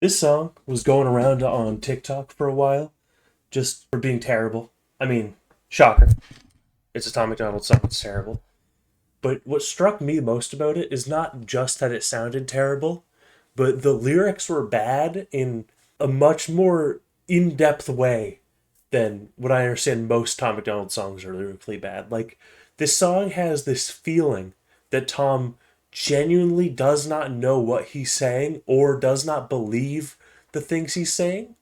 This song was going around on TikTok for a while, just for being terrible. I mean, shocker. It's a Tom MacDonald song, it's terrible. But what struck me most about it is not just that it sounded terrible, but the lyrics were bad in a much more in depth way than what I understand most Tom MacDonald songs are lyrically bad. Like, this song has this feeling that Tom genuinely does not know what he's saying or does not believe the things he's saying.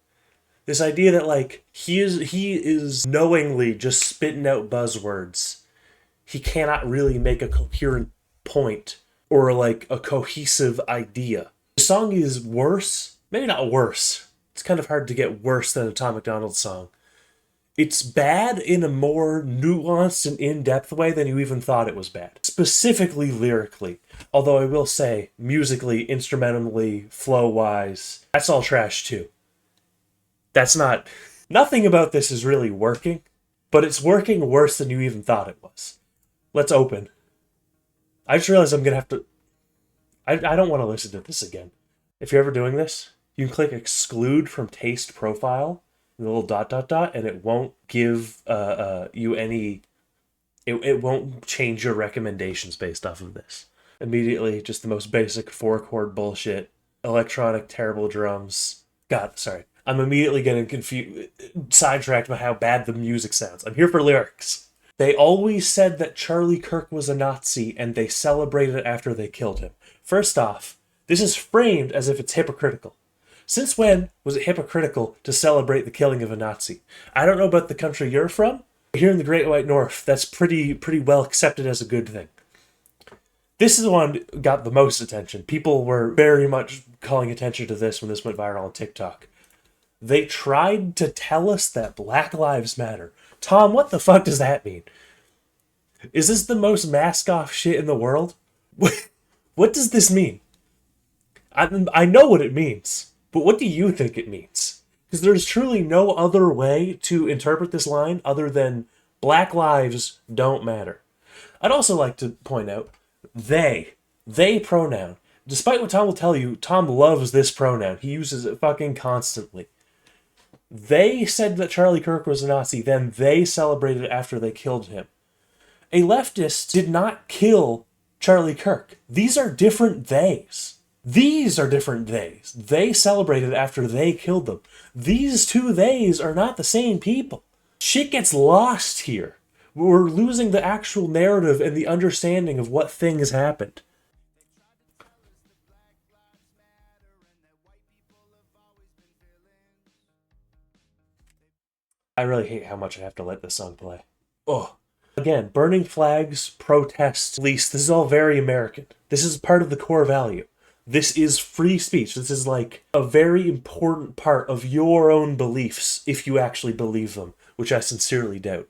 This idea that like he is knowingly just spitting out buzzwords. He cannot really make a coherent point or like a cohesive idea. The song is worse, maybe not worse. It's kind of hard to get worse than a Tom MacDonald song. It's bad in a more nuanced and in-depth way than you even thought it was bad. Specifically lyrically. Although I will say, musically, instrumentally, flow-wise, that's all trash too. That's not... Nothing about this is really working, but it's working worse than you even thought it was. Let's open. I just realized I'm going to have to... I don't want to listen to this again. If you're ever doing this, you can click exclude from taste profile, the little ... and it won't give you any... It won't change your recommendations based off of this. Immediately, just the most basic 4-chord bullshit, electronic terrible drums. God, sorry. I'm immediately getting sidetracked by how bad the music sounds. I'm here for lyrics. They always said that Charlie Kirk was a Nazi, and they celebrated it after they killed him. First off, this is framed as if it's hypocritical. Since when was it hypocritical to celebrate the killing of a Nazi? I don't know about the country you're from. Here in the Great White North, that's pretty well accepted as a good thing. This is the one that got the most attention. People were very much calling attention to this when this went viral on TikTok. They tried to tell us that Black Lives Matter. Tom, what the fuck does that mean? Is this the most mask-off shit in the world? What does this mean? I know what it means, but what do you think it means? Because there's truly no other way to interpret this line other than Black lives don't matter. I'd also like to point out, they pronoun. Despite what Tom will tell you, Tom loves this pronoun. He uses it fucking constantly. They said that Charlie Kirk was a Nazi, then they celebrated after they killed him. A leftist did not kill Charlie Kirk. These are different theys. These are different theys. They celebrated after they killed them. These two theys are not the same people. Shit gets lost here. We're losing the actual narrative and the understanding of what things happened. I really hate how much I have to let this song play. Oh. Again, burning flags, protests, police, this is all very American. This is part of the core value. This is free speech. This is like a very important part of your own beliefs, if you actually believe them, which I sincerely doubt.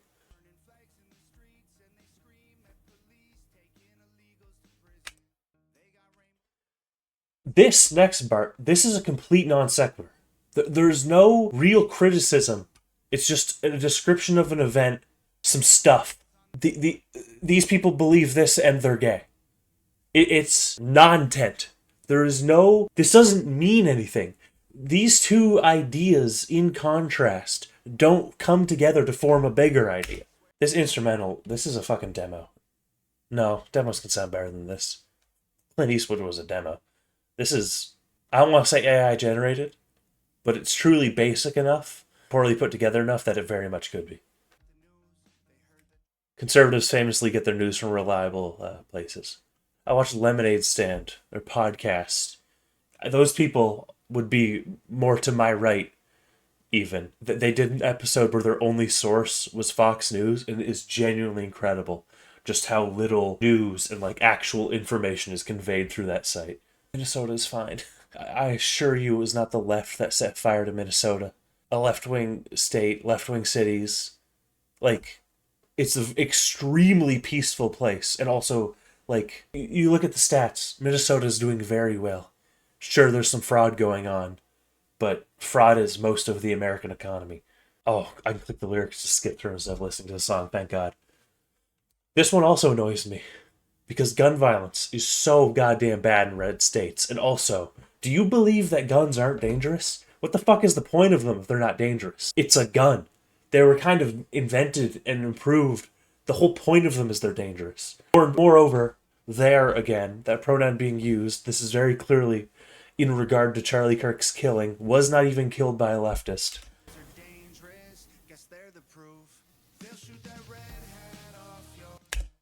This next part, this is a complete non sequitur. There's no real criticism. It's just a description of an event, some stuff. These people believe this and they're gay. It's non-tent. There is no... This doesn't mean anything. These two ideas, in contrast, don't come together to form a bigger idea. This instrumental, this is a fucking demo. No, demos can sound better than this. Clint Eastwood was a demo. This is... I don't want to say AI generated, but it's truly basic enough, poorly put together enough that it very much could be. Conservatives famously get their news from reliable places. I watched Lemonade Stand, their podcast. Those people would be more to my right, even. They did an episode where their only source was Fox News, and it is genuinely incredible just how little news and like actual information is conveyed through that site. Minnesota is fine. I assure you it was not the left that set fire to Minnesota. A left-wing state, left-wing cities. Like, it's an extremely peaceful place. And also, like, you look at the stats. Minnesota is doing very well. Sure, there's some fraud going on. But fraud is most of the American economy. Oh, I can click the lyrics to skip through instead of listening to the song, thank God. This one also annoys me. Because gun violence is so goddamn bad in red states. And also, Do you believe that guns aren't dangerous? What the fuck is the point of them if they're not dangerous? It's a gun. They were kind of invented and improved. The whole point of them is they're dangerous. Moreover, there again, that pronoun being used, this is very clearly in regard to Charlie Kirk's killing, was not even killed by a leftist.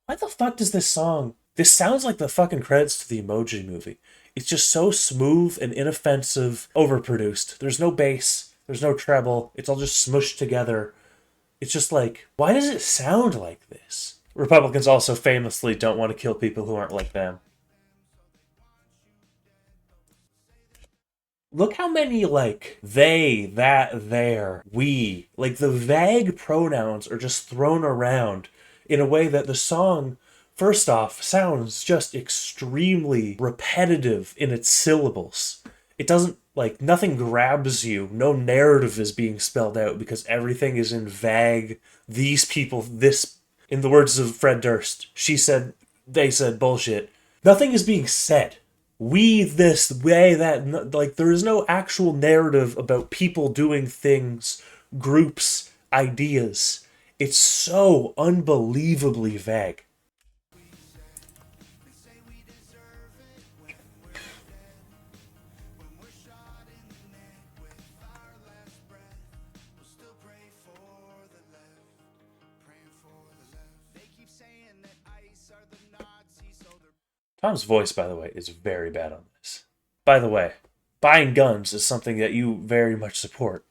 Why the fuck does this song... This sounds like the fucking credits to the Emoji Movie. It's just so smooth and inoffensive, overproduced. There's no bass, there's no treble, it's all just smushed together. It's just like, why does it sound like this? Republicans also famously don't want to kill people who aren't like them. Look how many, like, they, that, their, we, like, the vague pronouns are just thrown around in a way that the song, first off, sounds just extremely repetitive in its syllables. It doesn't, like, nothing grabs you. No narrative is being spelled out because everything is in vague, these people, this, in the words of Fred Durst, she said, they said bullshit. Nothing is being said. We, this, way, that, like, there is no actual narrative about people doing things, groups, ideas. It's so unbelievably vague. Tom's voice, by the way, is very bad on this. By the way, buying guns is something that you very much support.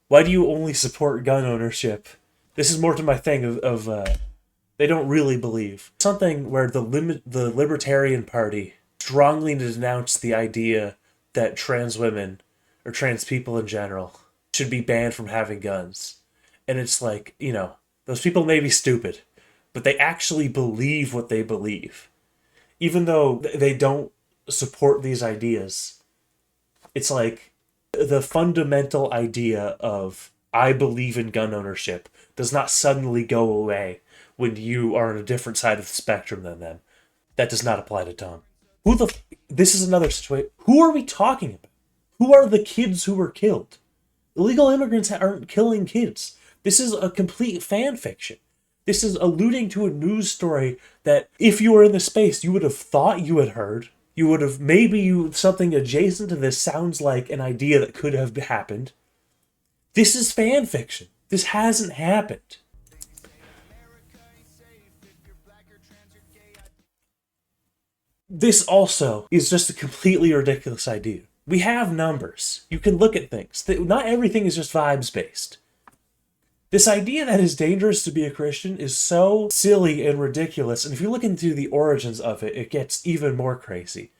Why do you only support gun ownership? This is more to my thing of they don't really believe. Something where the Libertarian Party strongly denounced the idea that trans women, or trans people in general, should be banned from having guns. And it's like, you know, those people may be stupid, but they actually believe what they believe. Even though they don't support these ideas, it's like the fundamental idea of I believe in gun ownership does not suddenly go away when you are on a different side of the spectrum than them. That does not apply to Tom. This is another situation. Who are we talking about? Who are the kids who were killed? Illegal immigrants aren't killing kids. This is a complete fan fiction. This is alluding to a news story that if you were in the space, you would have thought you had heard. You would have, something adjacent to this sounds like an idea that could have happened. This is fan fiction. This hasn't happened. This also is just a completely ridiculous idea. We have numbers. You can look at things. Not everything is just vibes based. This idea that it's dangerous to be a Christian is so silly and ridiculous, and if you look into the origins of it, it gets even more crazy.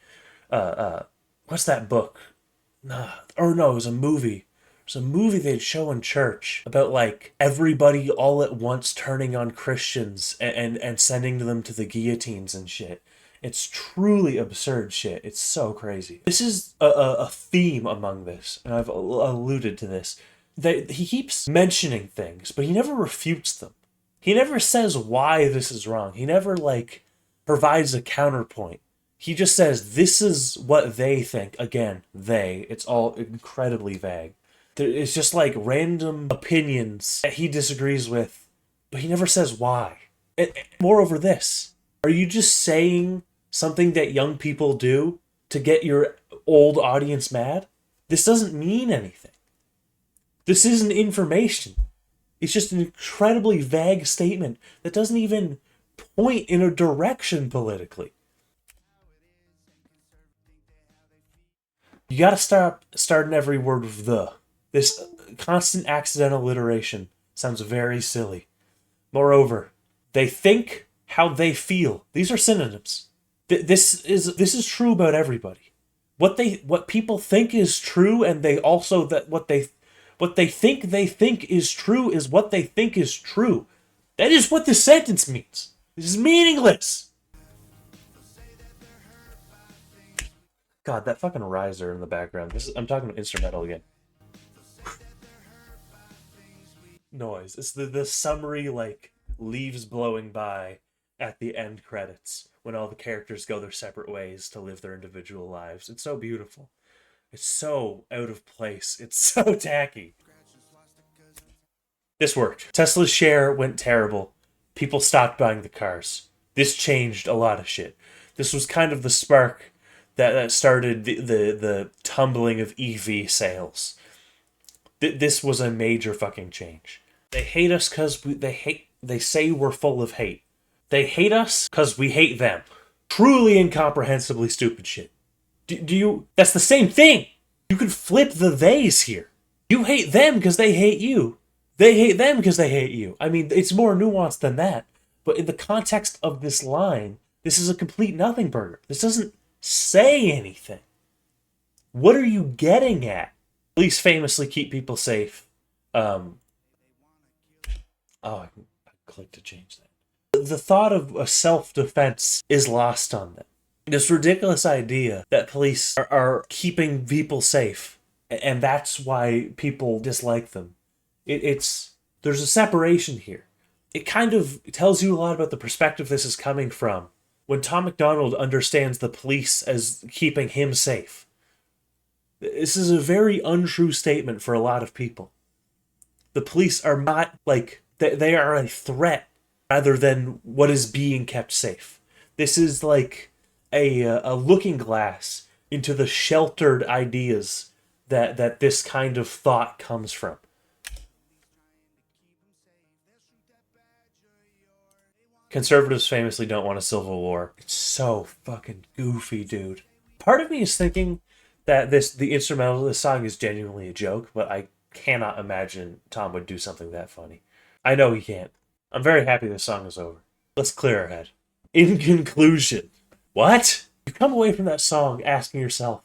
What's that book? It was a movie. There's a movie they'd show in church about, like, everybody all at once turning on Christians and sending them to the guillotines and shit. It's truly absurd shit. It's so crazy. This is a theme among this, and I've alluded to this. He keeps mentioning things, but he never refutes them. He never says why this is wrong. He never, like, provides a counterpoint. He just says, this is what they think. Again, they. It's all incredibly vague. It's just, like, random opinions that he disagrees with, but he never says why. Moreover, this. Are you just saying something that young people do to get your old audience mad? This doesn't mean anything. This isn't information. It's just an incredibly vague statement that doesn't even point in a direction politically. You gotta stop starting every word with the. This constant accidental alliteration sounds very silly. Moreover, they think how they feel. These are synonyms. This is true about everybody. What people think is true, and they also what they think is true is what they think is true. That is what this sentence means. This is meaningless. God, that fucking riser in the background. I'm talking about instrumental again. Noise. It's the summary, like, leaves blowing by at the end credits when all the characters go their separate ways to live their individual lives. It's so beautiful. It's so out of place. It's so tacky. This worked. Tesla's share went terrible. People stopped buying the cars. This changed a lot of shit. This was kind of the spark that started the tumbling of EV sales. This was a major fucking change. They hate us because they say we're full of hate. They hate us because we hate them. Truly incomprehensibly stupid shit. Do you... That's the same thing! You could flip the theys here. You hate them because they hate you. They hate them because they hate you. I mean, it's more nuanced than that. But in the context of this line, this is a complete nothing burger. This doesn't say anything. What are you getting at? Police famously keep people safe. I clicked to change that. The thought of a self-defense is lost on them. This ridiculous idea that police are keeping people safe, and that's why people dislike them. There's a separation here. It kind of tells you a lot about the perspective this is coming from. When Tom MacDonald understands the police as keeping him safe. This is a very untrue statement for a lot of people. The police are not they are a threat rather than what is being kept safe. This is like a looking glass into the sheltered ideas that this kind of thought comes from. Conservatives famously don't want a civil war. It's so fucking goofy, dude. Part of me is thinking that the instrumental of this song is genuinely a joke, but I cannot imagine Tom would do something that funny. I know he can't. I'm very happy this song is over. Let's clear our head. In conclusion, what? You come away from that song asking yourself,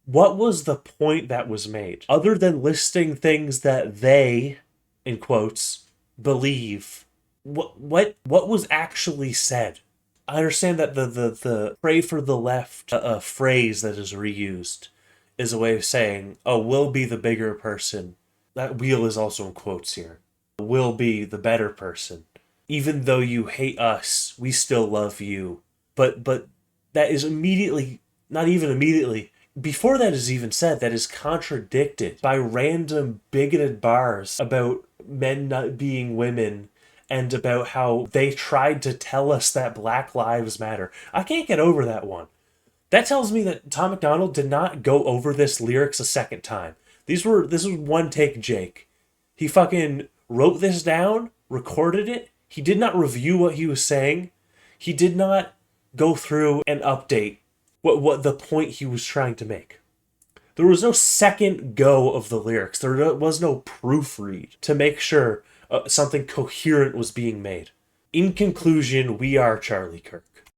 what was the point that was made? Other than listing things that they, in quotes, believe. What was actually said? I understand that the pray for the left phrase that is reused is a way of saying, oh, we'll be the bigger person. That wheel is also in quotes here. We'll be the better person. Even though you hate us, we still love you. But that is immediately, not even immediately, before that is even said, that is contradicted by random bigoted bars about men not being women and about how they tried to tell us that Black Lives Matter. I can't get over that one. That tells me that Tom MacDonald did not go over this lyrics a second time. This was one take Jake. He fucking wrote this down, recorded it. He did not review what he was saying. He did not go through and update what the point he was trying to make. There was no second go of the lyrics. There was no proofread to make sure something coherent was being made. In conclusion, we are Charlie Kirk.